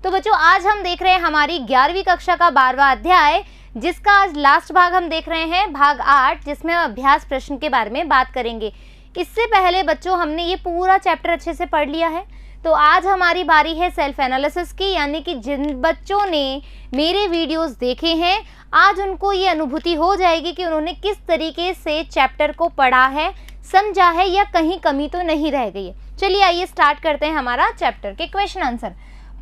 तो बच्चों आज हम देख रहे हैं हमारी 11वीं कक्षा का 12वां अध्याय, जिसका आज लास्ट भाग हम देख रहे हैं, भाग 8, जिसमें हम अभ्यास प्रश्न के बारे में बात करेंगे। इससे पहले बच्चों हमने ये पूरा चैप्टर अच्छे से पढ़ लिया है। तो आज हमारी बारी है सेल्फ एनालिसिस की, यानी कि जिन बच्चों ने मेरे वीडियोस देखे हैं आज उनको ये अनुभूति हो जाएगी कि उन्होंने किस तरीके से चैप्टर को पढ़ा है, समझा है या कहीं कमी तो नहीं रह गई है। चलिए आइए स्टार्ट करते हैं हमारा चैप्टर के क्वेश्चन आंसर।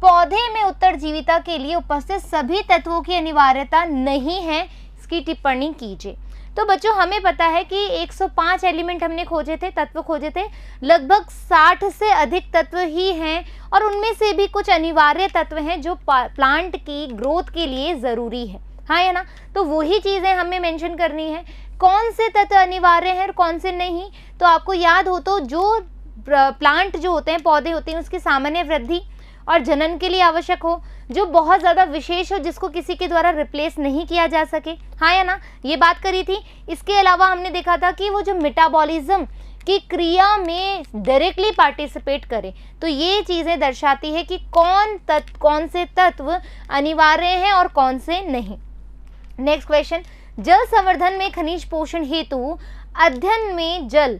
पौधे में उत्तरजीविता के लिए उपस्थित सभी तत्वों की अनिवार्यता नहीं है, इसकी टिप्पणी कीजिए। तो बच्चों हमें पता है कि 105 एलिमेंट हमने खोजे थे, तत्व खोजे थे, लगभग 60 से अधिक तत्व ही हैं और उनमें से भी कुछ अनिवार्य तत्व हैं जो प्लांट की ग्रोथ के लिए ज़रूरी है, हाँ या ना। तो वही चीज़ें हमें मेंशन करनी है, कौन से तत्व अनिवार्य हैं और कौन से नहीं। तो आपको याद हो तो जो प्लांट जो होते हैं, पौधे होते हैं, उसकी सामान्य वृद्धि और जनन के लिए आवश्यक हो, जो बहुत ज़्यादा विशेष हो, जिसको किसी के द्वारा रिप्लेस नहीं किया जा सके, हाँ या ना, ये बात करी थी। इसके अलावा हमने देखा था कि वो जो मेटाबॉलिज्म की क्रिया में डायरेक्टली पार्टिसिपेट करे। तो ये चीज़ें दर्शाती है कि कौन से तत्व अनिवार्य हैं और कौन से नहीं। नेक्स्ट क्वेश्चन, जल संवर्धन में खनिज पोषण हेतु अध्ययन में जल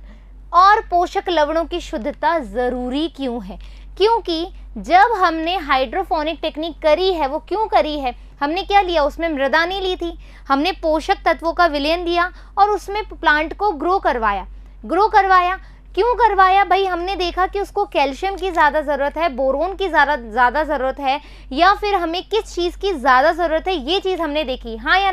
और पोषक लवणों की शुद्धता ज़रूरी क्यों है? क्योंकि जब हमने हाइड्रोफोनिक टेक्निक करी है, वो क्यों करी है, हमने क्या लिया, उसमें मृदा नहीं ली थी, हमने पोषक तत्वों का विलयन दिया और उसमें प्लांट को ग्रो करवाया। क्यों करवाया भाई? हमने देखा कि उसको कैल्शियम की ज़्यादा ज़रूरत है, बोरोन की ज़्यादा ज़रूरत है, या फिर हमें किस चीज़ की ज़्यादा ज़रूरत है, ये चीज़ हमने देखी, हाँ या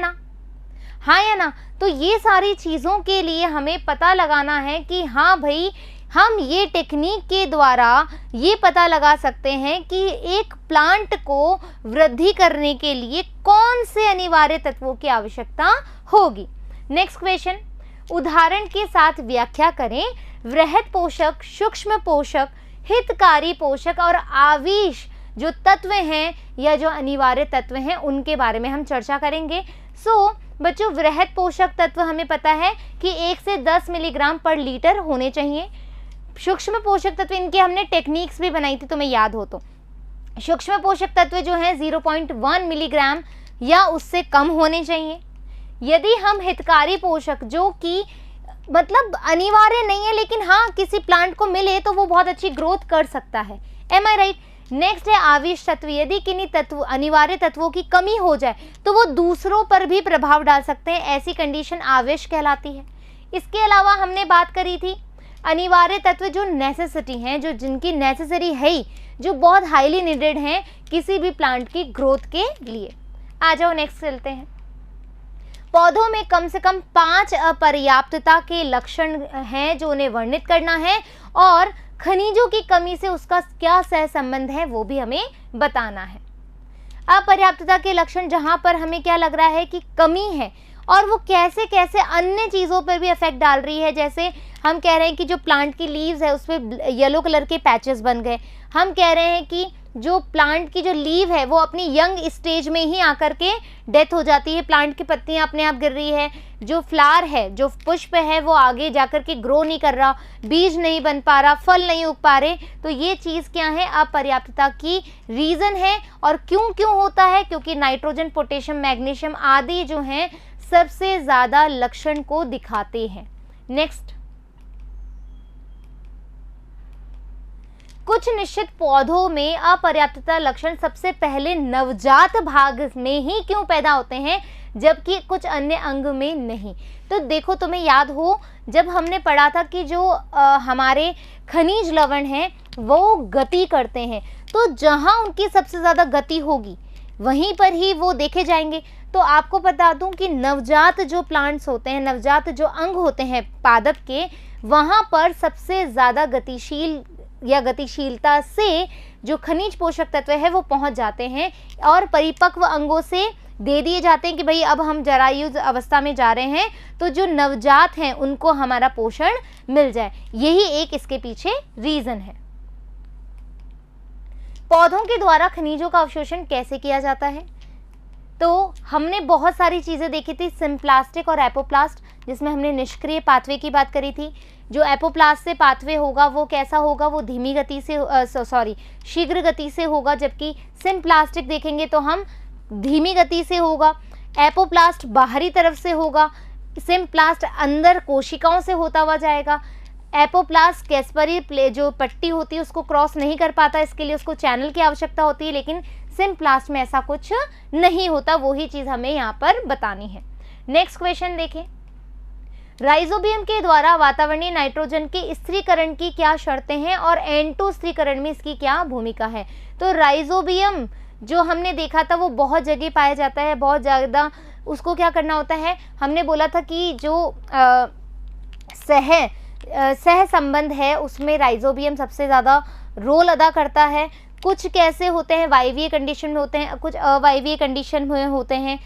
ना। तो ये सारी चीज़ों के लिए हमें पता लगाना है कि हाँ भाई, हम ये टेक्निक के द्वारा ये पता लगा सकते हैं कि एक प्लांट को वृद्धि करने के लिए कौन से अनिवार्य तत्वों की आवश्यकता होगी। नेक्स्ट क्वेश्चन, उदाहरण के साथ व्याख्या करें। वृहद पोषक, सूक्ष्म पोषक, हितकारी पोषक और आवेश जो तत्व हैं या जो अनिवार्य तत्व हैं उनके बारे में हम चर्चा करेंगे। बच्चों वृहद पोषक तत्व हमें पता है कि 1 से 10 मिलीग्राम पर लीटर होने चाहिए। सूक्ष्म पोषक तत्व, इनके हमने टेक्निक्स भी बनाई थी, तुम्हें याद हो तो। सूक्ष्म पोषक तत्व जो है 0.1 मिलीग्राम या उससे कम होने चाहिए। यदि हम हितकारी पोषक, जो कि मतलब अनिवार्य नहीं है लेकिन हाँ किसी प्लांट को मिले तो वो बहुत अच्छी ग्रोथ कर सकता है, एम आई राइट। नेक्स्ट है आवेश तत्व, यदि किन्हीं अनिवार्य तत्वों की कमी हो जाए तो वो दूसरों पर भी प्रभाव डाल सकते हैं, ऐसी कंडीशन आवेश कहलाती है। इसके अलावा हमने बात करी थी अनिवार्य तत्व जो नेसेसिटी हैं, जो जिनकी नेसेसरी है ही, जो बहुत हाईली नीडेड हैं किसी भी प्लांट की ग्रोथ के लिए। आ जाओ नेक्स्ट चलते हैं। पौधों में कम से कम 5 अपर्याप्तता के लक्षण हैं जो उन्हें वर्णित करना है, और खनिजों की कमी से उसका क्या सहसंबंध है वो भी हमें बताना है। अपर्याप्तता के लक्षण जहां पर हमें क्या लग रहा है कि कमी है और वो कैसे कैसे अन्य चीज़ों पर भी इफेक्ट डाल रही है। जैसे हम कह रहे हैं कि जो प्लांट की लीव्स है उस पर येलो कलर के पैचेस बन गए। हम कह रहे हैं कि जो प्लांट की जो लीव है वो अपनी यंग स्टेज में ही आकर के डेथ हो जाती है, प्लांट की पत्तियां अपने आप गिर रही है। जो फ्लावर है, जो पुष्प है, वो आगे जाकर के ग्रो नहीं कर रहा, बीज नहीं बन पा रहा, फल नहीं उग पा रहे। तो ये चीज़ क्या है, अपर्याप्तता की रीज़न है। और क्यों होता है? क्योंकि नाइट्रोजन, पोटेशियम, मैग्नीशियम आदि जो हैं सबसे ज़्यादा लक्षण को दिखाते हैं। नेक्स्ट, कुछ निश्चित पौधों में अपर्याप्तता लक्षण सबसे पहले नवजात भाग में ही क्यों पैदा होते हैं जबकि कुछ अन्य अंग में नहीं? तो देखो तुम्हें याद हो जब हमने पढ़ा था कि जो हमारे खनिज लवण हैं वो गति करते हैं, तो जहां उनकी सबसे ज़्यादा गति होगी वहीं पर ही वो देखे जाएंगे। तो आपको बता दूं कि नवजात जो प्लांट्स होते हैं, नवजात जो अंग होते हैं पादप के, वहाँ पर सबसे ज़्यादा गतिशील या गतिशीलता से जो खनिज पोषक तत्व है वो पहुँच जाते हैं और परिपक्व अंगों से दे दिए जाते हैं कि भाई अब हम जरायु अवस्था में जा रहे हैं, तो जो नवजात हैं उनको हमारा पोषण मिल जाए। यही एक इसके पीछे रीज़न है। पौधों के द्वारा खनिजों का अवशोषण कैसे किया जाता है? तो हमने बहुत सारी चीज़ें देखी थी, सिम्प्लास्टिक और एपोप्लास्ट, जिसमें हमने निष्क्रिय पाथवे की बात करी थी। जो एपोप्लास्ट से पाथवे होगा वो कैसा होगा, वो धीमी गति से शीघ्र गति से होगा, जबकि सिम्प्लास्टिक देखेंगे तो हम धीमी गति से होगा। एपोप्लास्ट बाहरी तरफ से होगा, सिम्प्लास्ट अंदर कोशिकाओं से होता हुआ जाएगा। एपोप्लास्ट कैस्परी जो पट्टी होती है उसको क्रॉस नहीं कर पाता, इसके लिए उसको चैनल की आवश्यकता होती है, लेकिन सिम्प्लास्ट में ऐसा कुछ नहीं होता। वही चीज़ हमें यहाँ पर बतानी है। नेक्स्ट क्वेश्चन देखें, राइजोबियम के द्वारा वातावरणीय नाइट्रोजन के स्थिरीकरण की क्या शर्तें हैं और N2 स्थिरीकरण में इसकी क्या भूमिका है। तो राइजोबियम जो हमने देखा था वो बहुत जगह पाया जाता है, बहुत ज़्यादा। उसको क्या करना होता है, हमने बोला था कि जो सह संबंध है उसमें राइजोबियम सबसे ज़्यादा रोल अदा करता है। कुछ कैसे होते हैं, वायवीय कंडीशन में होते हैं, कुछ अवायवीय कंडीशन में होते हैं,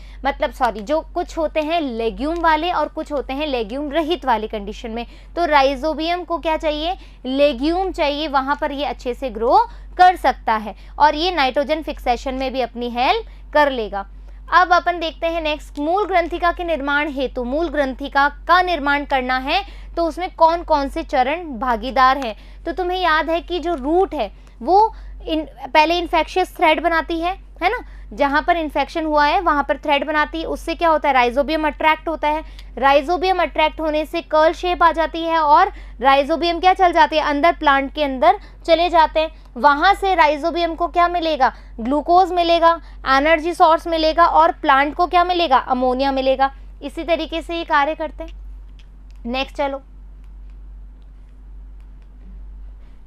जो कुछ होते हैं लेग्यूम वाले और कुछ होते हैं लेग्यूम रहित वाले कंडीशन में। तो राइजोबियम को क्या चाहिए, लेग्यूम चाहिए, वहाँ पर ये अच्छे से ग्रो कर सकता है और ये नाइट्रोजन फिक्सेशन में भी अपनी हेल्प कर लेगा। अब अपन देखते हैं नेक्स्ट, मूल ग्रंथिका के निर्माण हेतु मूल ग्रंथिका का निर्माण करना है तो उसमें कौन कौन से चरण भागीदार हैं। तो तुम्हें याद है कि जो रूट है वो पहले इन्फेक्शियस थ्रेड बनाती है ना, जहाँ पर इन्फेक्शन हुआ है वहाँ पर थ्रेड बनाती है, उससे क्या होता है, राइजोबियम अट्रैक्ट होता है। राइजोबियम अट्रैक्ट होने से कर्ल शेप आ जाती है और राइजोबियम क्या चल जाती है, अंदर प्लांट के अंदर चले जाते हैं। वहाँ से राइजोबियम को क्या मिलेगा, ग्लूकोज मिलेगा, एनर्जी सोर्स मिलेगा और प्लांट को क्या मिलेगा, अमोनिया मिलेगा। इसी तरीके से ये कार्य करते हैं। नेक्स्ट चलो,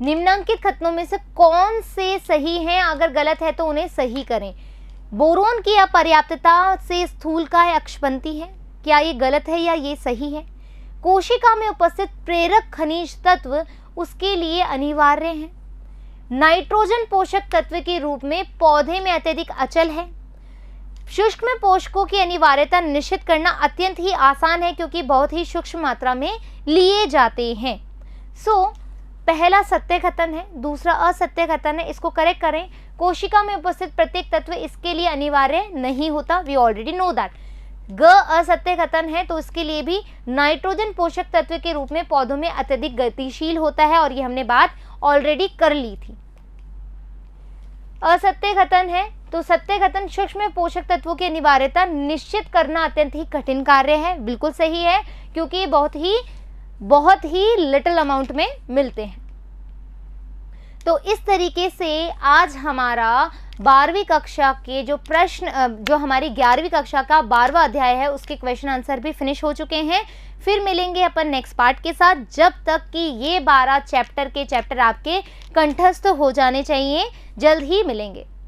निम्नांकित कथनों में से कौन से सही हैं, अगर गलत है तो उन्हें सही करें। बोरोन की अपर्याप्तता से स्थूलकाय अक्षपंती है, क्या ये गलत है या ये सही है। कोशिका में उपस्थित प्रेरक खनिज तत्व उसके लिए अनिवार्य हैं। नाइट्रोजन पोषक तत्व के रूप में पौधे में अत्यधिक अचल है। शुष्क में पोषकों की अनिवार्यता निश्चित करना अत्यंत ही आसान है क्योंकि बहुत ही सूक्ष्म मात्रा में लिए जाते हैं। पहला सत्य कथन है, दूसरा असत्य कथन है, इसको करेक्ट करें। कोशिका में उपस्थित प्रत्येक तत्व इसके लिए अनिवार्य नहीं होता, वी ऑलरेडी नो दैट। ग असत्य कथन है तो इसके लिए भी नाइट्रोजन पोषक तत्व के रूप में पौधों में अत्यधिक गतिशील होता है और ये हमने बात ऑलरेडी कर ली थी। असत्य कथन है तो सत्य कथन, सूक्ष्म पोषक तत्वों की अनिवार्यता निश्चित करना अत्यंत ही कठिन कार्य है, बिल्कुल सही है, क्योंकि ये बहुत ही लिटिल अमाउंट में मिलते हैं। तो इस तरीके से आज हमारा 12वीं कक्षा के जो हमारी 11वीं कक्षा का 12वां अध्याय है उसके क्वेश्चन आंसर भी फिनिश हो चुके हैं। फिर मिलेंगे अपन नेक्स्ट पार्ट के साथ, जब तक कि ये 12 चैप्टर आपके कंठस्थ हो जाने चाहिए। जल्द ही मिलेंगे।